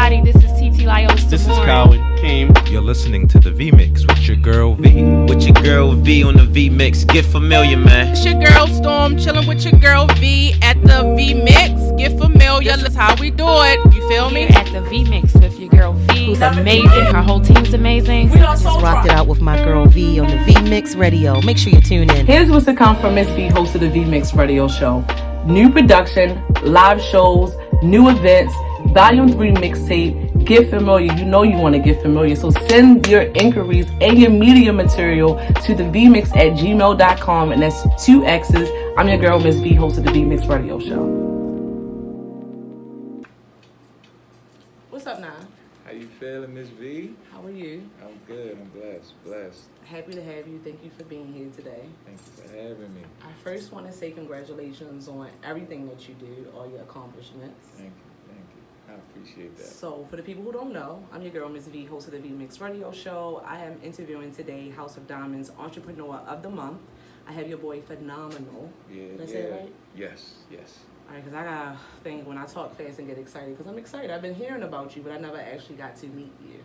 everybody. This is TT Lyos. This is Colin Keem. You're listening to the V-Mix with your girl V. With your girl V on the V-Mix. Get familiar, man. It's your girl Storm, chilling with your girl V at the V-Mix. Get familiar, that's how we do it. You feel me? At the V-Mix with your girl V, who's amazing. Her whole team's amazing. We just rocked it out with my girl V on the V-Mix Radio. Make sure you tune in. Here's what's to come from Miss V, host of the V-Mix Radio Show. New production, live shows, new events, Volume 3 mixtape. Get familiar. You know you want to get familiar. So send your inquiries and your media material to the vmix@gmail.com, and that's 2 X's. I'm your girl, Miss V, host of the V-Mix Radio Show. What's up now? How you feeling, Miss V? How are you? I'm good. I'm blessed. Happy to have you. Thank you for being here today. Thank you for having me. I first want to say congratulations on everything that you do, all your accomplishments. Thank you. I appreciate that. So, for the people who don't know, I'm your girl, Miss V, host of the V-Mix Radio Show. I am interviewing today House of Diamondz Entrepreneur of the Month. I have your boy Phenymenal. Yeah. Did I say it right? Yes. All right, because I got a thing when I talk fast and get excited, because I'm excited. I've been hearing about you, but I never actually got to meet you.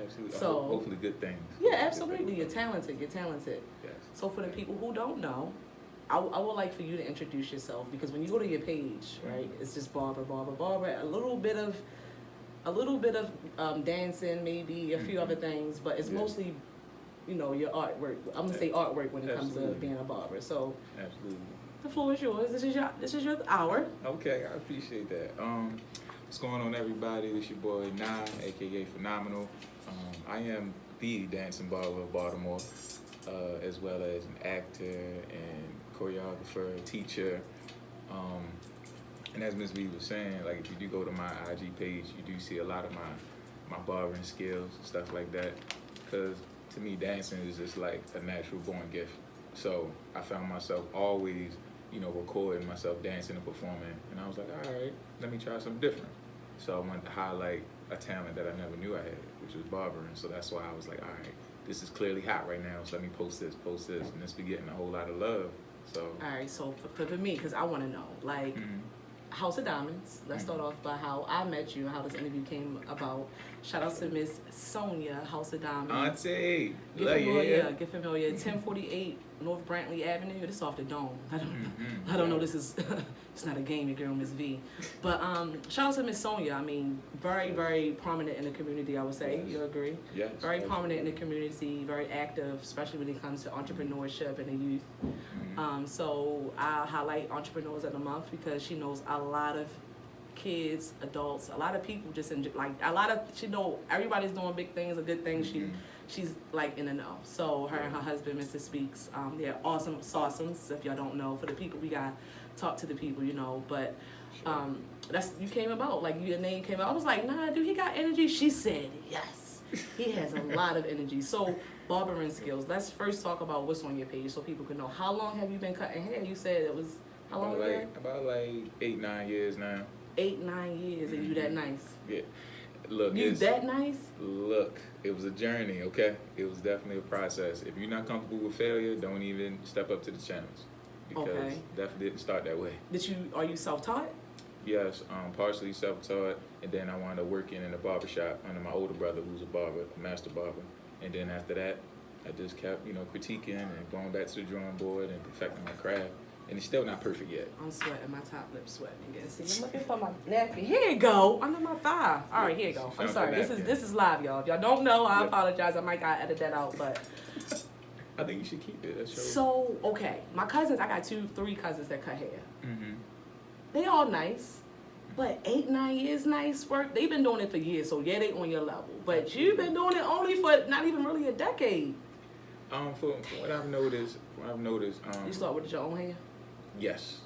Absolutely. So, hopefully good things. Yeah, absolutely. You're talented. Yes. So for the people who don't know, I would like for you to introduce yourself, because when you go to your page, right, it's just Barber, a little bit of dancing, maybe a few other things, but it's mostly, your artwork. I'm gonna say artwork when it comes to being a barber. So absolutely. The floor is yours. This is your hour. Okay, I appreciate that. What's going on, everybody? This your boy Nye, aka Phenymenal. I am the dancing barber of Baltimore, as well as an actor and choreographer, teacher. And as Ms. V was saying, like, if you do go to my IG page, you do see a lot of my barbering skills, stuff like that. Because to me, dancing is just like a natural born gift. So I found myself always, recording myself dancing and performing. And I was like, all right, let me try something different. So I wanted to highlight a talent that I never knew I had, which was barbering. So that's why I was like, all right, this is clearly hot right now, so let me post this. And it's been getting a whole lot of love. So. All right, so for me, because I want to know, like, House of Diamondz. Let's start off by how I met you and how this interview came about. Shout out to Miss Sonia, House of Diamondz. Auntie, get familiar. 1048 North Brantley Avenue. This is off the dome. I don't know. This is it's not a game, your girl Miss V. But shout out to Miss Sonia. I mean, very, very prominent in the community. I would say. Yes. You agree? Yes. Very prominent in the community. Very active, especially when it comes to entrepreneurship and the youth. So I highlight Entrepreneurs of the Month because she knows a lot of kids, adults, a lot of people just she know everybody's doing big things or good things. She's like in the know. So her and her husband, Mr. Speaks, they're awesome saucems. If y'all don't know, for the people we got talk to the people, But that's you came about, like your name came out. I was like, nah, dude, he got energy. She said yes. He has a lot of energy. So barbering skills. Let's first talk about what's on your page so people can know. How long have you been cutting hair? You said it was how long ago? About 8-9 years now. 8-9 years, and you that nice. Yeah. Look, you that nice? Look, it was a journey, okay? It was definitely a process. If you're not comfortable with failure, don't even step up to the challenge. Because definitely didn't start that way. Are you self-taught? Yes, partially self-taught, and then I wound up working in a barbershop under my older brother, who's a barber, a master barber. And then after that, I just kept, critiquing and going back to the drawing board and perfecting my craft. And it's still not perfect yet. I'm sweating, my top lip sweating again. See, I'm looking for my napkin. Here you go, under my thigh. All right, here you go. I'm sorry, this is live, y'all. If y'all don't know, I apologize. I might gotta edit that out, but. I think you should keep it. That shows. So, okay, my cousins, I got 2-3 cousins that cut hair. They all nice, but 8-9 years nice work. They've been doing it for years, so yeah, they on your level. But you've been doing it only for not even really a decade. From what I've noticed, you start with your own hair? Yes.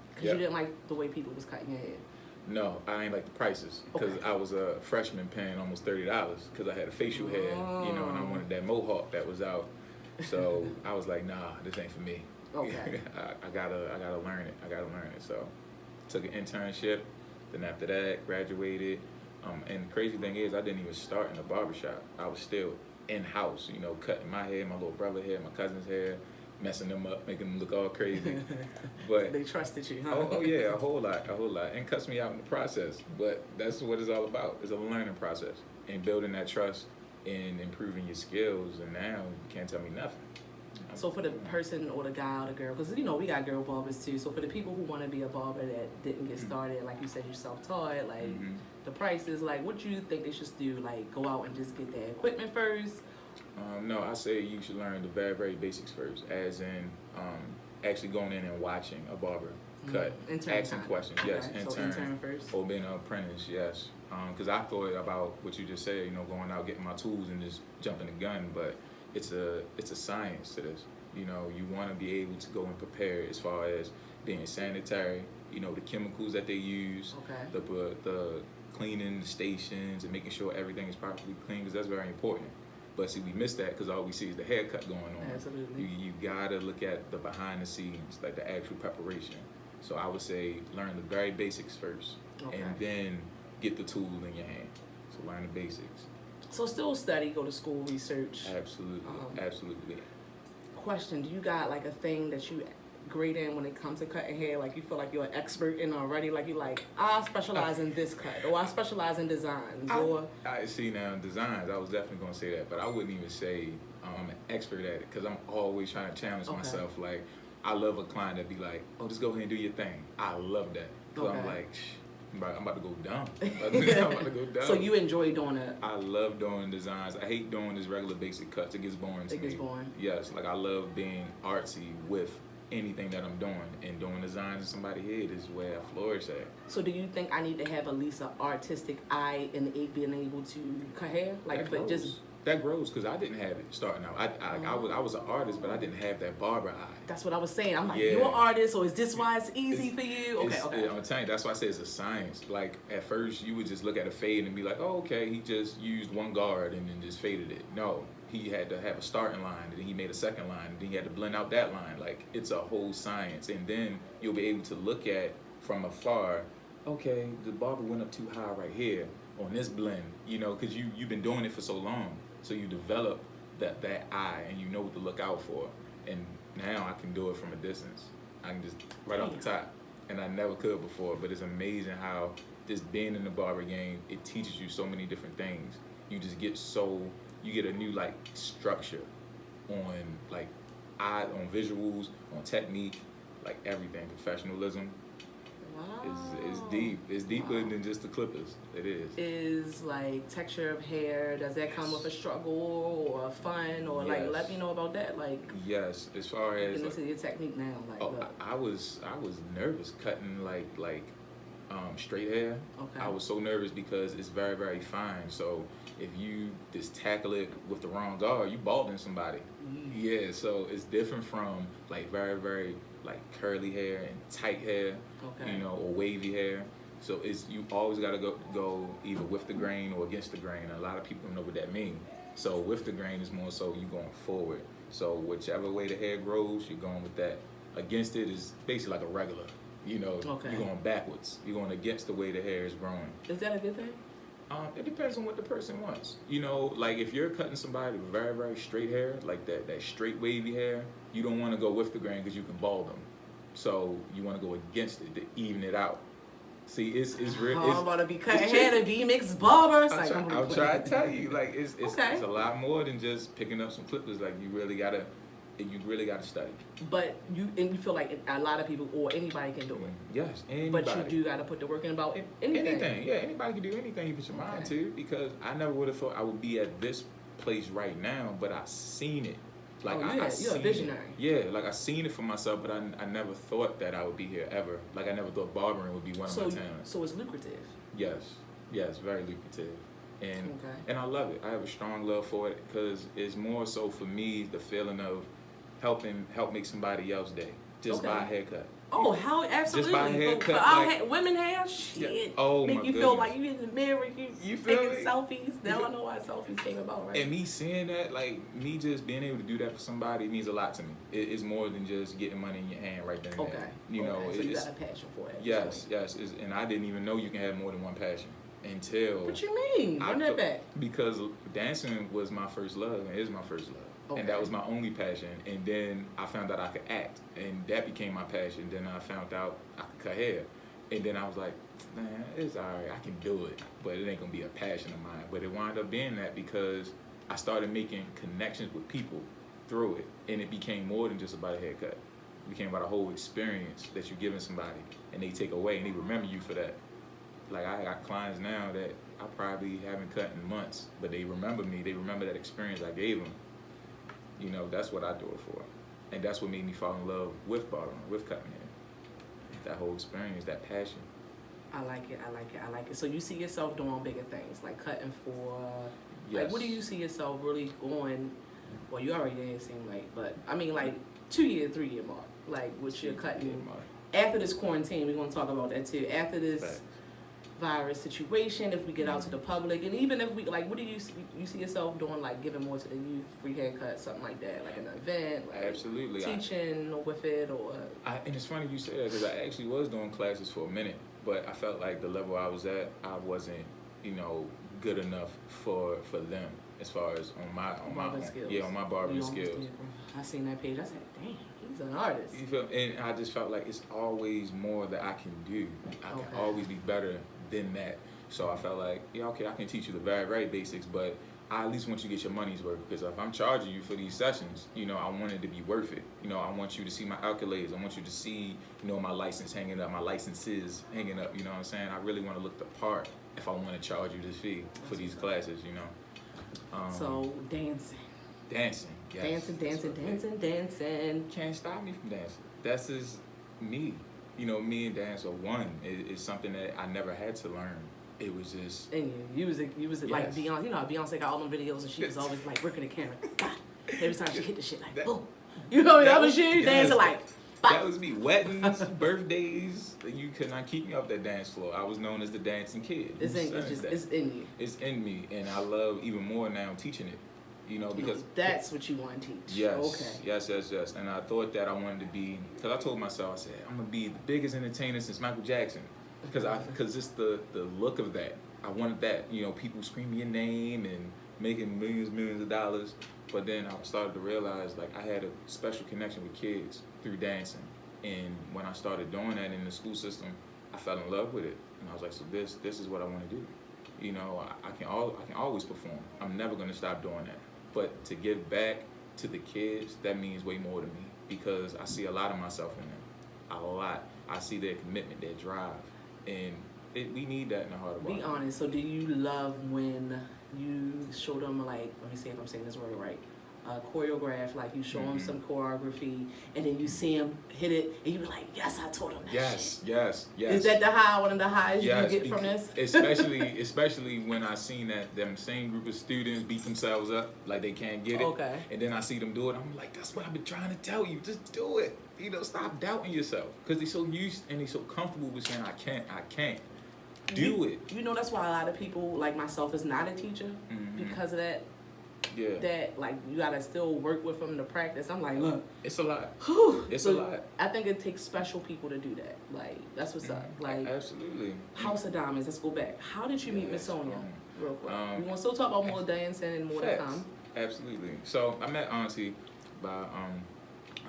Because you didn't like the way people was cutting your hair? No, I ain't like the prices. Because I was a freshman paying almost $30 because I had a facial hair, and I wanted that mohawk that was out. So I was like, nah, this ain't for me. Okay. I gotta learn it. So took an internship. Then after that, graduated. And the crazy thing is, I didn't even start in a barbershop. I was still in-house, cutting my hair, my little brother's hair, my cousin's hair. messing them up, making them look all crazy. But They trusted you, huh? oh yeah, a whole lot, and cuts me out in the process. But that's what it's all about. It's a learning process and building that trust and improving your skills. And now you can't tell me nothing. So for the person or the guy or the girl, because we got girl barbers too. So for the people who want to be a barber that didn't get started, like you said, you self-taught, like the prices, like what do you think they should do? Like go out and just get their equipment first? No, I say you should learn the very, very basics first, as in actually going in and watching a barber cut, asking questions, yes, Okay, so intern first. or being an apprentice, yes. Because I thought about what you just said, going out, getting my tools and just jumping the gun, but it's a science to this. You want to be able to go and prepare as far as being sanitary, the chemicals that they use, the cleaning the stations and making sure everything is properly clean, because that's very important. But see, we miss that because all we see is the haircut going on. Absolutely. You gotta look at the behind the scenes, like the actual preparation. So I would say learn the very basics first, and then get the tool in your hand. So learn the basics. So still study, go to school, research. Absolutely, absolutely. Question: do you got like a thing that you great in when it comes to cutting hair? Like you feel like you're an expert in already? Like you I specialize in this cut, or I specialize in designs, or I see now designs. I was definitely gonna say that, but I wouldn't even say I'm an expert at it because I'm always trying to challenge myself. Like I love a client that be like, "Oh, just go ahead and do your thing." I love that. So I'm like, I'm about to go dumb. I'm about to go dumb. So you enjoy doing it? I love doing designs. I hate doing this regular basic cuts. It gets boring to me. It gets boring. Yes, like I love being artsy with anything that I'm doing, and doing designs in somebody's head is where I flourish at. So do you think I need to have at least an artistic eye in being able to cut hair? Like that grows because I didn't have it starting out. I was an artist, but I didn't have that barber eye. That's what I was saying. I'm like, you're an artist, or is this why it's easy for you? Okay. I'm telling you, that's why I say it's a science. Like at first, you would just look at a fade and be like, oh, okay, he just used one guard and then just faded it. No, he had to have a starting line, and then he made a second line, and then he had to blend out that line. Like it's a whole science, and then you'll be able to look at from afar. Okay, the barber went up too high right here on this blend, because you've been doing it for so long. So you develop that eye, and you know what to look out for. And now I can do it from a distance. I can just right off the top, and I never could before. But it's amazing how just being in the barber game, it teaches you so many different things. You just get you get a new like structure on on visuals, on technique, like everything, professionalism. Wow. It's deep. It's deeper than just the clippers. It is. Is like texture of hair, does that come with a struggle or fun, or like let me know about that? Like yes, as far as this is your technique now. Like I was nervous cutting like straight hair. Okay. I was so nervous because it's very, very fine. So if you just tackle it with the wrong guard, you balding somebody. Yeah, so it's different from like very, very like curly hair and tight hair, or wavy hair. So you always got to go either with the grain or against the grain. A lot of people don't know what that means. So with the grain is more so you going forward. So whichever way the hair grows, you're going with that. Against it is basically like a regular. You're going backwards. You're going against the way the hair is growing. Is that a good thing? It depends on what the person wants. Like if you're cutting somebody with very, very straight hair, like that straight wavy hair, you don't want to go with the grain because you can bald them. So you want to go against it to even it out. See, it's real. I'm about to be cutting hair to V-Mix Barber. I'll try to tell you, like it's a lot more than just picking up some clippers. Like you really gotta study. But you feel like a lot of people or anybody can do it. Yes, anybody. But you do gotta put the work in about anything. Anything, yeah, anybody can do anything you put your mind to. Because I never would have thought I would be at this place right now, but I seen it. Like you're a visionary. Like I seen it for myself, but I never thought that I would be here ever. Like I never thought barbering would be one of my talents. So it's lucrative. Yes, very lucrative, and I love it. I have a strong love for it because it's more so for me the feeling of help make somebody else's day just by a haircut. Oh, how absolutely! Just by a haircut, women hair, shit. Yeah. Oh make my you goodness. feel like you in the mirror, you feel taking me? selfies. Now I know why selfies came about, right? And me seeing that, like me just being able to do that for somebody means a lot to me. It's more than just getting money in your hand right then and there. So you got a passion for it. Yes, and I didn't even know you can have more than one passion until. What you mean? Run that back. Because dancing was my first love and is my first love. Okay. And that was my only passion. And then I found out I could act, and that became my passion. Then I found out I could cut hair, and then I was like, man, it's all right, I can do it, but it ain't gonna be a passion of mine. But it wound up being that because I started making connections with people through it, and it became more than just about a haircut. It became about a whole experience that you're giving somebody, and they take away, and they remember you for that. Like, I got clients now that I probably haven't cut in months, but they remember me. They remember that experience I gave them. You know, that's what I do it for. And that's what made me fall in love with barbering, with cutting hair. That whole experience, that passion. I like it. So you see yourself doing bigger things, like cutting for, Yes. like, what do you see yourself really going, well, you already did, it seem like, but, I mean, like, 2 year, 3 year mark, like, what you're cutting. After this quarantine, we're going to talk about that, too. After this Facts. virus situation, if we get out to the public, and even if we, like, what do you see yourself doing, like, giving more to the youth, free haircut, something like that, like an event, like Absolutely. teaching with it, or... And it's funny you say that because I actually was doing classes for a minute, but I felt like the level I was at, I wasn't, you know, good enough for them as far as on my skills. Yeah, on my barbering You almost skills. did, bro. I seen that page. I said, "Damn, he's an artist." You feel? And I just felt like it's always more that I can do. I can Okay. always be better than that. So I felt like, yeah, okay, I can teach you the very, very basics, but I at least want you to get your money's worth, because if I'm charging you for these sessions, you know, I want it to be worth it. You know, I want you to see my accolades. I want you to see, you know, my license hanging up, my licenses hanging up. You know what I'm saying? I really want to look the part if I want to charge you this fee for these classes. You know. So dancing. Dancing. Yes. Dancing. Can't stop me from dancing. That's just me. You know, me and dance are one. It's something that I never had to learn. It was just. And you was like Beyonce. You know how Beyonce got all them videos and she was always like working the camera. Every time she hit the shit, like boom. You know that was she dancing like. That was me. Weddings, birthdays. You could not keep me off that dance floor. I was known as the dancing kid. It's in you. It's in me, and I love even more now teaching it. You know, because that's what you want to teach. Yes. Okay. Yes. And I thought that I wanted to be, because I told myself, I said, I'm gonna be the biggest entertainer since Michael Jackson, because just the look of that. I wanted that. You know, people screaming your name and making millions of dollars. But then I started to realize, like, I had a special connection with kids through dancing. And when I started doing that in the school system, I fell in love with it. And I was like, so this is what I want to do. You know, I can always perform. I'm never going to stop doing that. But to give back to the kids, that means way more to me, because I see a lot of myself in them. A lot. I see their commitment, their drive. And we need that in the heart of Be honest. So do you love when you show them, like, let me see if I'm saying this word right, choreograph, like you show them some choreography, and then you see them hit it, and you be like, yes, I taught them that shit. Yes. Is that one of the highs you get from this? Especially when I seen that them same group of students beat themselves up like they can't get it. Okay. And then I see them do it, I'm like, that's what I've been trying to tell you. Just do it. You know, stop doubting yourself. Because they're so used and they're so comfortable with saying, I can't. Do it. You know, that's why a lot of people, like myself, is not a teacher because of that. Yeah. That, like, you gotta still work with them to practice. I'm like, look. It's a lot. It's a lot. I think it takes special people to do that. Like, that's what's up. Like, absolutely. House of Diamondz, let's go back. How did you meet Miss Sonia? Real quick. We want to still talk about more dancing and more to come. Absolutely. So I met Auntie by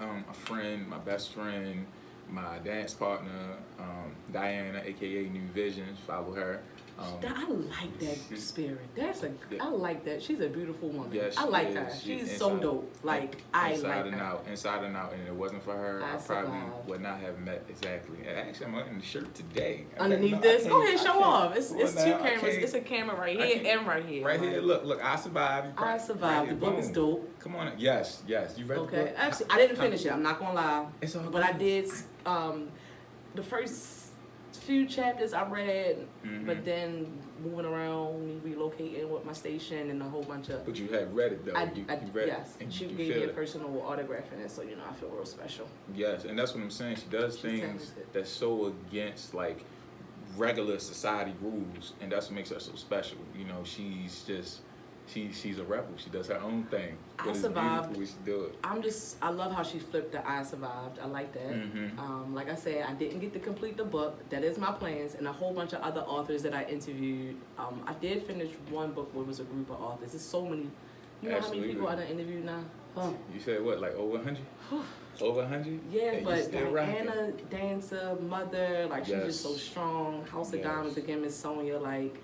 a friend, my best friend, my dance partner, Diana, aka New Visions. Follow her. I like that spirit. I like that. She's a beautiful woman. Yes, I like her. She's so dope. Like, I like her. Inside and out. And if it wasn't for her, I probably would not have met exactly. And actually, I'm wearing the shirt today. Underneath this? Go ahead, show off. It's two cameras. It's a camera right here and right here. Right here. Look, I survived. I survived. The book is dope. Come on. Yes. You read the book? Okay. Actually, I didn't finish it. I'm not going to lie. It's all good. But I did, the first few chapters I read, but then moving around, me relocating with my station and a whole bunch of... But you had read it, though. You read yes. it. And she you gave me a it. personal autograph in it, so, you know, I feel real special. Yes, and that's what I'm saying. She does things talented. that's so against, like, regular society rules, and that's what makes her so special. You know, she's a rebel. She does her own thing. I survived. We should do it. I love how she flipped the I survived. I like that. Like I said, I didn't get to complete the book. That is my plans, and a whole bunch of other authors that I interviewed. I did finish one book where it was a group of authors. There's so many You know how Absolutely. many people I done interviewed now? Huh. You said what, like over 100? Over 100? Yeah, And you but still rocking. Diana, dancer, mother, like she's just so strong. House of Yes. Diamondz again, Miss Sonia. Like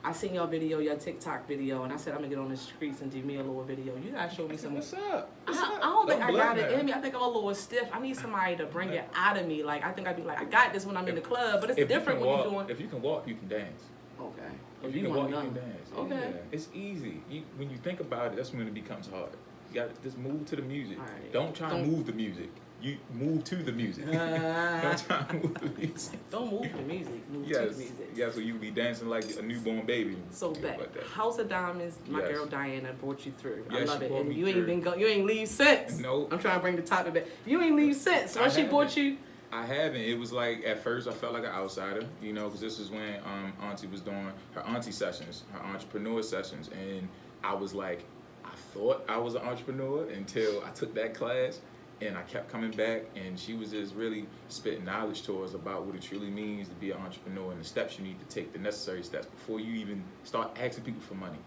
I seen your video, your TikTok video, and I said I'm gonna get on the streets and do me a little video. You gotta show me some. What's up? I What's up? don't think I bluff got it now. in me. I think I'm a little stiff. I need somebody to bring it out of me. Like I think I'd be like, I got this when I'm in the club, but it's If you different can when walk, you're doing. If you can walk, you can dance. Okay. If You you can walk, wanna you can know. dance. Okay. Yeah. It's easy. When you think about it, that's when it becomes hard. You got to just move to the music. All right. Don't try to move the music. You move to the music. Don't try to move the music. Don't move the music. Move to Yes. the music. Yeah, so you be dancing like a newborn baby. So Things back, like that. House of Diamondz, my Yes. girl Diana brought you through. I Yes, love she it, brought and me you ain't through. you ain't leave since. Nope. I'm trying to bring the topic back. You ain't leave since. When she brought you, I haven't. It was like at first I felt like an outsider, you know, because this is when Auntie was doing her auntie sessions, her entrepreneur sessions, and I was like, I thought I was an entrepreneur until I took that class, and I kept coming back, and she was just really spitting knowledge to us about what it truly means to be an entrepreneur and the steps you need to take, the necessary steps before you even start asking people for money.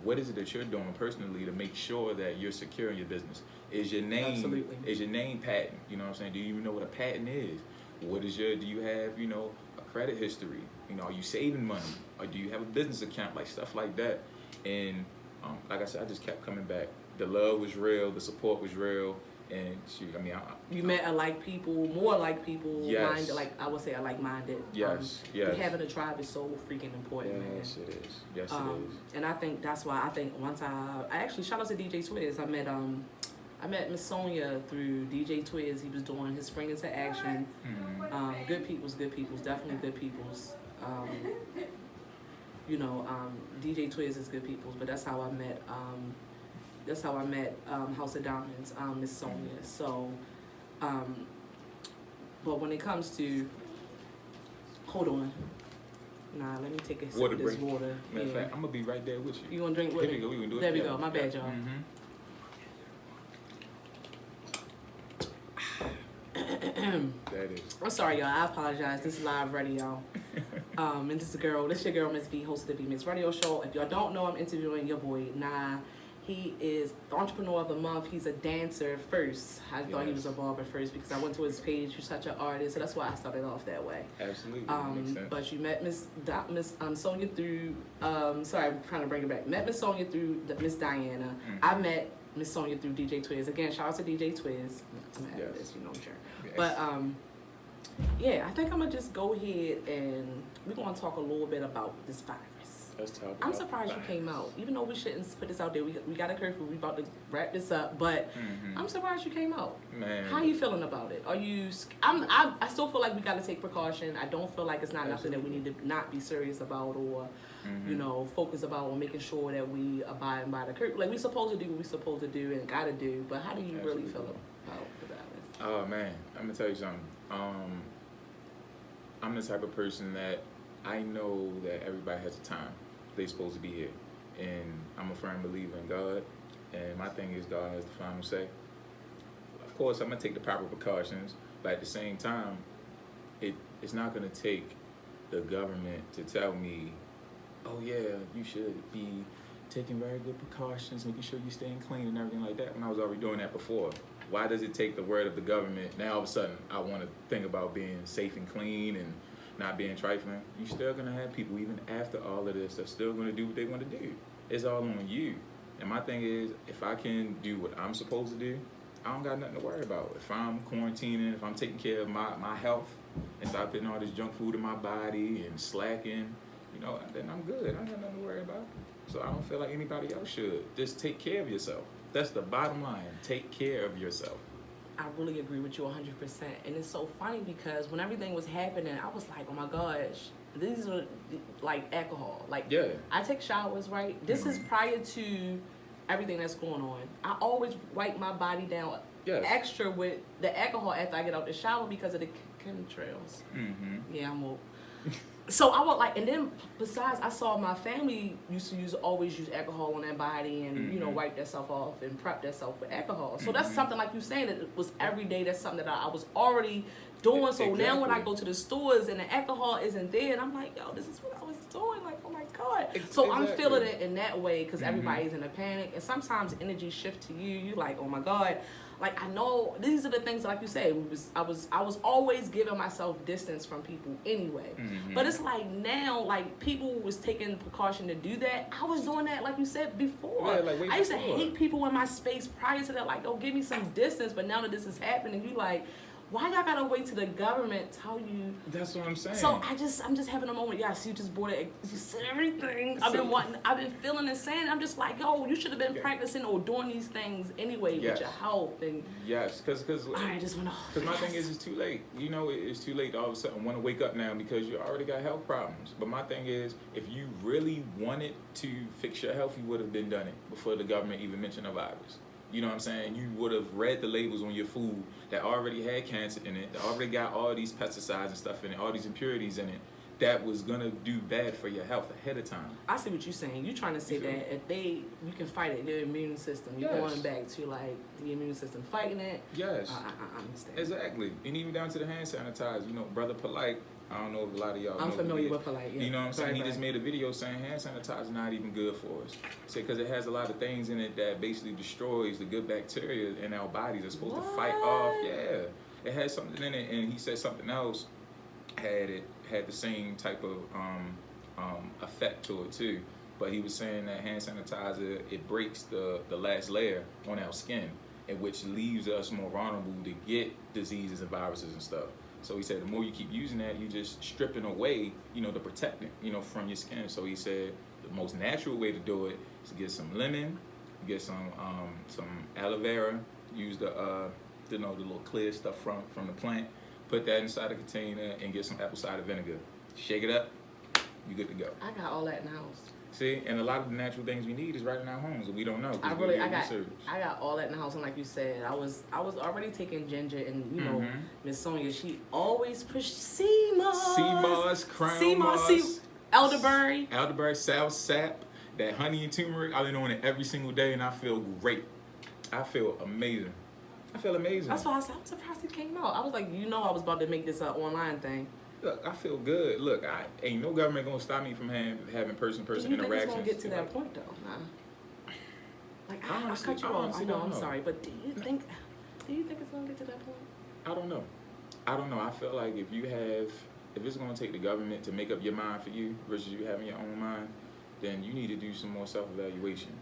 What is it that you're doing personally to make sure that you're secure in your business? Is your name Absolutely. Is your name patent? You know what I'm saying? Do you even know what a patent is? What is do you have, you know, a credit history? You know, are you saving money? Or do you have a business account? Like stuff like that. And like I said, I just kept coming back. The love was real, the support was real, and shoot, I mean, you met alike people, more alike people, Yes. minded, like I would say, alike-minded. Yes, yes. Having a tribe is so freaking important, man. Yes, it is. Yes, it is. And I think that's why I think once I actually shout out to DJ Twiz. I met Miss Sonia through DJ Twiz. He was doing his Spring Into Action. Good peoples, definitely good peoples. You know, DJ Twiz is good peoples, but that's how I met. House of Diamondz, Miss Sonia. So, but when it comes to, hold on. Nah, let me take a sip Water of this break. water. Matter of Yeah. fact, I'm gonna be right there with you. You wanna drink with Here me? we go. We can do it. There we together. go. My bad, y'all. That is. I'm sorry, y'all. I apologize. This is live radio. And this is your girl, Miss V, host of the V Mix Radio Show. If y'all don't know, I'm interviewing your boy, Nah. He is the Entrepreneur of the Month. He's a dancer first. I thought he was a barber first because I went to his page. He's such an artist, so that's why I started off that way. Absolutely. Makes sense. But you met Miss Sonia through. Sorry, I'm trying to bring it back. Met Miss Sonia through Miss Diana. I met Miss Sonia through DJ Twiz. Again, shout out to DJ Twiz. I'm gonna add this, you know, I'm sure. Yes. But yeah, I think I'm gonna just go ahead and we're gonna talk a little bit about this virus. Let's talk about I'm surprised you came out, even though we shouldn't put this out there. We got a curfew. We about to wrap this up, but I'm surprised you came out. Man. How you feeling about it? Are you? I still feel like we got to take precaution. I don't feel like it's not nothing that we need to not be serious about or, you know, focus about or making sure that we abide by the curfew. Like we supposed to do what we supposed to do and gotta do. But how do you really feel about the virus? Oh man, I'm gonna tell you something. I'm the type of person that I know that everybody has a time they're supposed to be here, and I'm a firm believer in God. And my thing is, God has the final say. Of course, I'm gonna take the proper precautions, but at the same time, it's not gonna take the government to tell me, oh yeah, you should be taking very good precautions, making sure you're staying clean and everything like that, when I was already doing that before. Why does it take the word of the government? Now all of a sudden I want to think about being safe and clean and not being trifling. You're still going to have people, even after all of this, that's still going to do what they want to do. It's all on you. And my thing is, if I can do what I'm supposed to do, I don't got nothing to worry about. If I'm quarantining, if I'm taking care of my health and stop putting all this junk food in my body and slacking, you know, then I'm good. I don't have nothing to worry about. So I don't feel like anybody else should. Just take care of yourself. That's the bottom line. Take care of yourself. I really agree with you 100%. And it's so funny because when everything was happening, I was like, oh my gosh, these are like alcohol. Like, Yeah. I take showers, right? This is prior to everything that's going on. I always wipe my body down extra with the alcohol after I get out the shower because of the chemtrails. Yeah, I'm woke. So I would like, and then besides, I saw my family used to always use alcohol on their body and you know wipe themselves off and prep themselves with alcohol. So that's something like you saying that it was every day. That's something that I was already doing. So now when I go to the stores and the alcohol isn't there, and I'm like, yo, this is what I was doing. Like, oh my god. So I'm Exactly. feeling it in that way because everybody's in a panic, and sometimes energy shift to you. You like, oh my God. Like, I know these are the things, like you said, I was always giving myself distance from people anyway. But it's like now, like, people was taking precaution to do that. I was doing that, like you said, before. Yeah, like, way I used to before. hate people in my space prior to that. Like, oh, give me some distance. But now that this is happening, you like, why y'all gotta wait till the government tell you? That's what I'm saying. So I'm just having a moment. Yes, you just bought it. You said everything. I've been feeling and saying. I'm just like, yo, you should have been practicing or doing these things anyway with your health. And yes, because I just want to. because my thing is, it's too late. You know, it's too late to all of a sudden want to wake up now because you already got health problems. But my thing is, if you really wanted to fix your health, you would have been done it before the government even mentioned a virus. You know what I'm saying? You would have read the labels on your food that already had cancer in it, that already got all these pesticides and stuff in it, all these impurities in it, that was gonna do bad for your health ahead of time. I see what you're saying. You're trying to say that if you can fight it, their immune system. You're going back to like the immune system fighting it. Yes. I understand. Exactly. And even down to the hand sanitizer. You know, Brother Polite, I don't know if a lot of y'all know. I'm familiar with Polite, yeah. You know what I'm saying? Right, He just made a video saying hand sanitizer not even good for us. Say because it has a lot of things in it that basically destroys the good bacteria in our bodies. It's supposed to fight off. Yeah. It has something in it, and he said something else had the same type of effect to it too. But he was saying that hand sanitizer, it breaks the last layer on our skin, and which leaves us more vulnerable to get diseases and viruses and stuff. So he said the more you keep using that, you just stripping away, you know, the protectant, you know, from your skin. So he said the most natural way to do it is to get some lemon, get some aloe vera, use the little clear stuff from the plant, put that inside a container, and get some apple cider vinegar. Shake it up, you good to go. I got all that in the house. See, and a lot of the natural things we need is right in our homes, and we don't know. I got all that in the house, and like you said, I was already taking ginger, and you know, Miss Sonia, she always pushed sea moss, crown moss, elderberry, south sap, that honey and turmeric. I've been on it every single day, and I feel great. I feel amazing. That's why I said I'm surprised it came out. I was like, you know, I was about to make this online thing. Look, I feel good. Look, ain't no government gonna stop me from having person-to-person interactions. Do you think interactions. it's gonna get to that point though? Nah. Like I cut you off. I know. I'm sorry, but do you think it's gonna get to that point? I don't know. I feel like if it's gonna take the government to make up your mind for you versus you having your own mind, then you need to do some more self-evaluation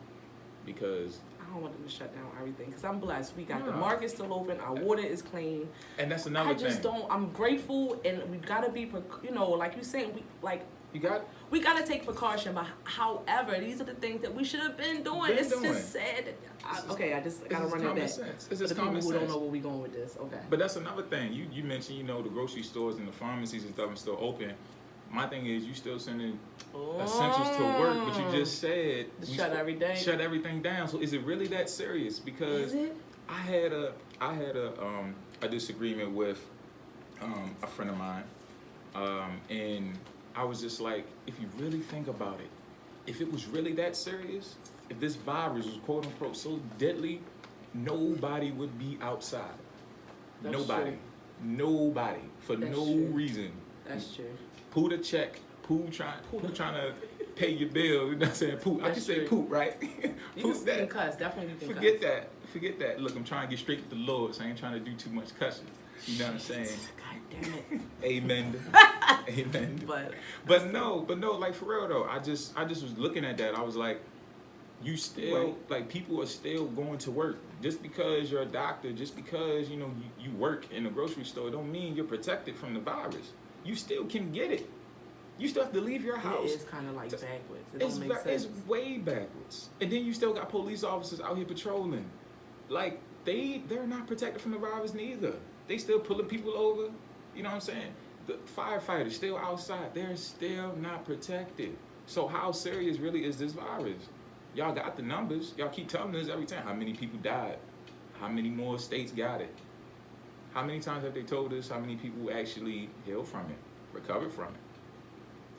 because I don't want them to shut down everything because I'm blessed. We got the market still open. Our water is clean. And that's another thing. I'm grateful, and we gotta be, you know, like you saying, we gotta take precaution. But however, these are the things that we should have been doing. Just sad. I just gotta run it back. It's for just the common people who sense. don't know where we going with this. Okay. But that's another thing. You mentioned, you know, the grocery stores and the pharmacies and stuff are still open. My thing is, you still sending essentials to work, but you just said shut everything down. So is it really that serious? Because I had a disagreement with a friend of mine, and I was just like, if you really think about it, if it was really that serious, if this virus was quote unquote so deadly, nobody would be outside. Nobody for no reason. That's true. Pooh the check. Pooh trying to pay your bill. You know what I'm saying? Pooh. I can say Pooh, right? You can cuss. Definitely you can cuss. Forget that. Look, I'm trying to get straight with the Lord, so I ain't trying to do too much cussing. You know what I'm saying? God damn it. Amen. Amen. But no, like for real though, I just was looking at that. I was like, you still like people are still going to work. Just because you're a doctor, just because you know you work in a grocery store, don't mean you're protected from the virus. You still can get it. You still have to leave your house. It is kind of like backwards. It don't make sense. It's way backwards. And then you still got police officers out here patrolling. Like, they're not protected from the virus neither. They still pulling people over. You know what I'm saying? The firefighters still outside. They're still not protected. So how serious really is this virus? Y'all got the numbers. Y'all keep telling us every time how many people died. How many more states got it? How many times have they told us how many people actually healed from it, recovered from it?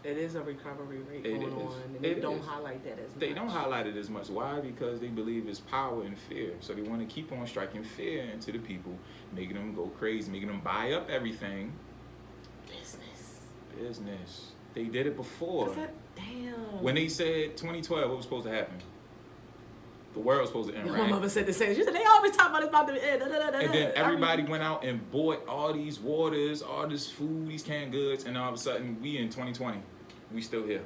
It is a recovery rate going on, and they don't highlight that as much. They don't highlight it as much. Why? Because they believe it's power and fear. So they want to keep on striking fear into the people, making them go crazy, making them buy up everything. Business. They did it before. Damn. When they said 2012, what was supposed to happen? The world was supposed to end, My right? mother said the same. She said they always talk about it's about to end. And then everybody went out and bought all these waters, all this food, these canned goods, and all of a sudden we in 2020, we still here.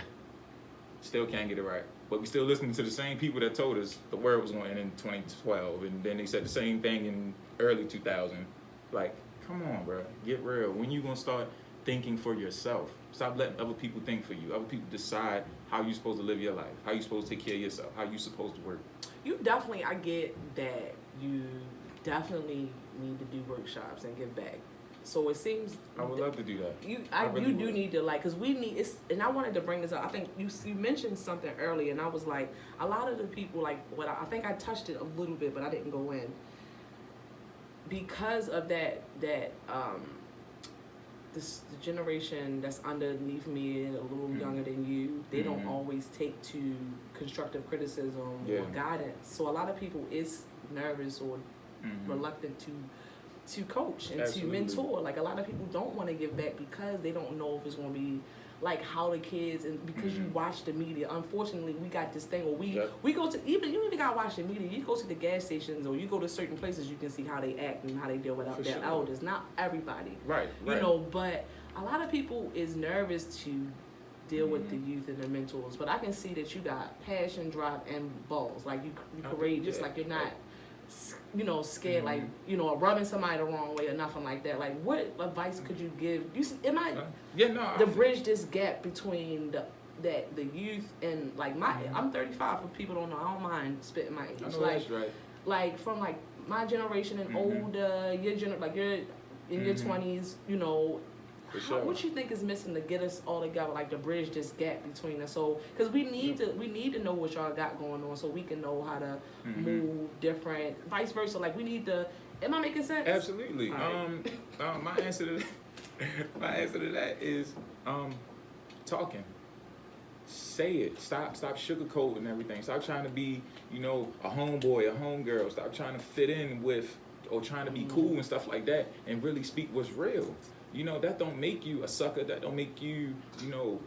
Still can't get it right. But we still listening to the same people that told us the world was going to end in 2012, and then they said the same thing in early 2000. Like, come on, bro, get real. When you gonna start thinking for yourself? Stop letting other people think for you. Other people decide how you supposed to live your life, how you supposed to take care of yourself, how you supposed to work. You definitely, I get that you definitely need to do workshops and give back. So it seems I would love to do that. you really do would. need to, like, because we need it's, and I wanted to bring this up. I think you mentioned something earlier, and I was like, a lot of the people, like, what I think I touched it a little bit, but I didn't go in because of that this the generation that's underneath me, a little younger than you, they don't always take to constructive criticism or guidance. So a lot of people is nervous or reluctant to coach and to mentor. Like, a lot of people don't want to give back because they don't know if it's going to be like how the kids, and because you watch the media. Unfortunately, we got this thing where we go to, you even gotta watch the media. You go to the gas stations or you go to certain places, you can see how they act and how they deal with their elders. Not everybody, Right. you know, but a lot of people is nervous to deal with the youth and their mentors. But I can see that you got passion, drive, and balls. Like, you courageous. Like, you're not, you know, scared, like, you know, rubbing somebody the wrong way or nothing like that. Like, what advice could you give? You see, to bridge this gap between the youth and, like, I'm 35. For people don't know, I don't mind spitting my age. I know like, that's right. Like, from like my generation and older, you're in your 20s, you know. What you think is missing to get us all together, like to bridge this gap between us? So, because we need to know what y'all got going on, so we can know how to move different, vice versa. Like, we need to. Am I making sense? Absolutely. Right. My answer to that is talking. Say it. Stop sugarcoating everything. Stop trying to be, you know, a homeboy, a homegirl. Stop trying to fit in with or trying to be cool and stuff like that, and really speak what's real. You know, that don't make you a sucker. That don't make you, you know,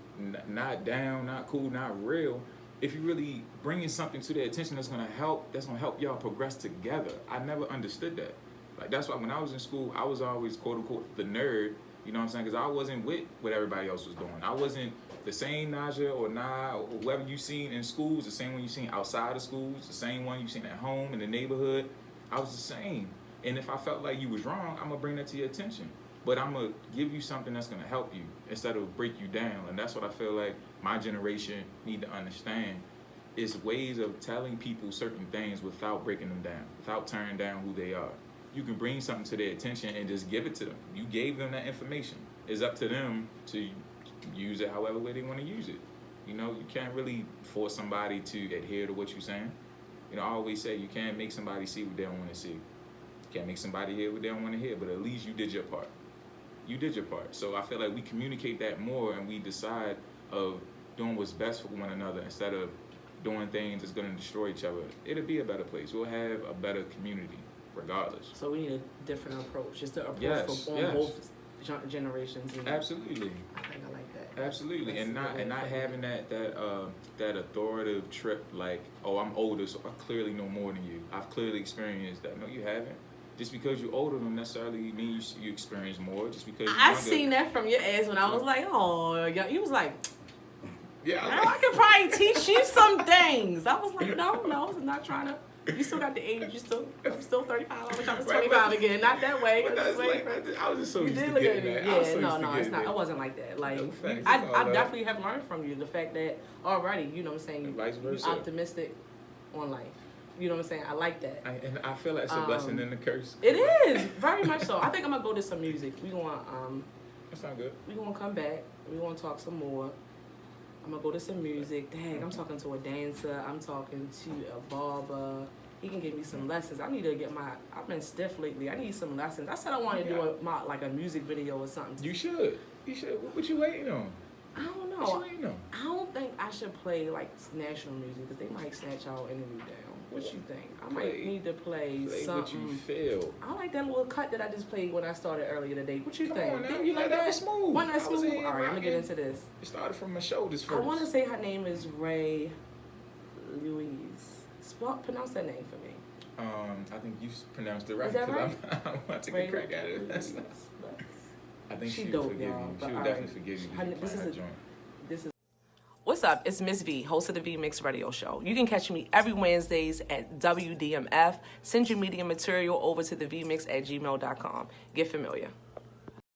not down, not cool, not real. If you really bringing something to their attention that's gonna help y'all progress together. I never understood that. Like, that's why when I was in school, I was always quote unquote the nerd. You know what I'm saying? Because I wasn't with what everybody else was doing. I wasn't the same Naja or Nah or whoever you seen in schools, the same one you seen outside of schools, the same one you seen at home in the neighborhood. I was the same. And if I felt like you was wrong, I'm gonna bring that to your attention. But I'm going to give you something that's going to help you instead of break you down. And that's what I feel like my generation need to understand, is ways of telling people certain things without breaking them down, without tearing down who they are. You can bring something to their attention and just give it to them. You gave them that information. It's up to them to use it however way they want to use it. You know, you can't really force somebody to adhere to what you're saying. You know, I always say you can't make somebody see what they don't want to see. You can't make somebody hear what they don't want to hear, but at least you did your part. You did your part. So I feel like we communicate that more, and we decide of doing what's best for one another instead of doing things that's going to destroy each other. It'll be a better place. We'll have a better community regardless. So we need a different approach. Just to approach from both generations. Absolutely. I think I like that. Absolutely. And not having that authoritative trip, like, oh, I'm older, so I clearly know more than you. I've clearly experienced that. No, you haven't. Just because you're older don't necessarily mean you experience more. Just because you're I younger. seen that from your ass when I was like, oh, you was like, yeah, I could probably teach you some things. I was like, no, I'm not trying to. You still got the age. I'm still 35. I wish I was 25 again. Not that way. But that's like, I was just so used to look getting at that. me. Yeah, no, it's not. It wasn't like that. Like, I definitely have learned from you the fact that already, you know what I'm saying, you're optimistic on life. You know what I'm saying? I like that. And I feel like it's a blessing and a curse. It is, very much so. I think I'm going to go to some music. We going to... That sounds good. We're going to come back. We're going to talk some more. I'm going to go to some music. Dang, I'm talking to a dancer. I'm talking to a barber. He can give me some lessons. I need to get I've been stiff lately. I need some lessons. I said I wanted to do a music video or something. You should. What you waiting on? I don't know. What you waiting on? I don't think I I should play like national music because they might snatch our interview down. What you think? I might Play- need to play Play something. what you feel. I like that little cut that I just played when I started earlier today. What you Come think? on now, Didn't you like that that? was smooth. Wasn't that I was smooth? in All right, I'm gonna get rocking. into this. It started from my shoulders first. I want to say her name is Ray Louise. Pronounce that name for me. I think you pronounced it right. Is that 'cause right? I'm about to Ray take a crack at it. Louise. I think She she'll dope, forgive y'all, you. but She'll all definitely right. forgive you. Her- if you this play is her a- joint. What's up? It's Miss V, host of the V Mix Radio Show. You can catch me every Wednesdays at WDMF. Send your media material over to thevmix@gmail.com. Get familiar.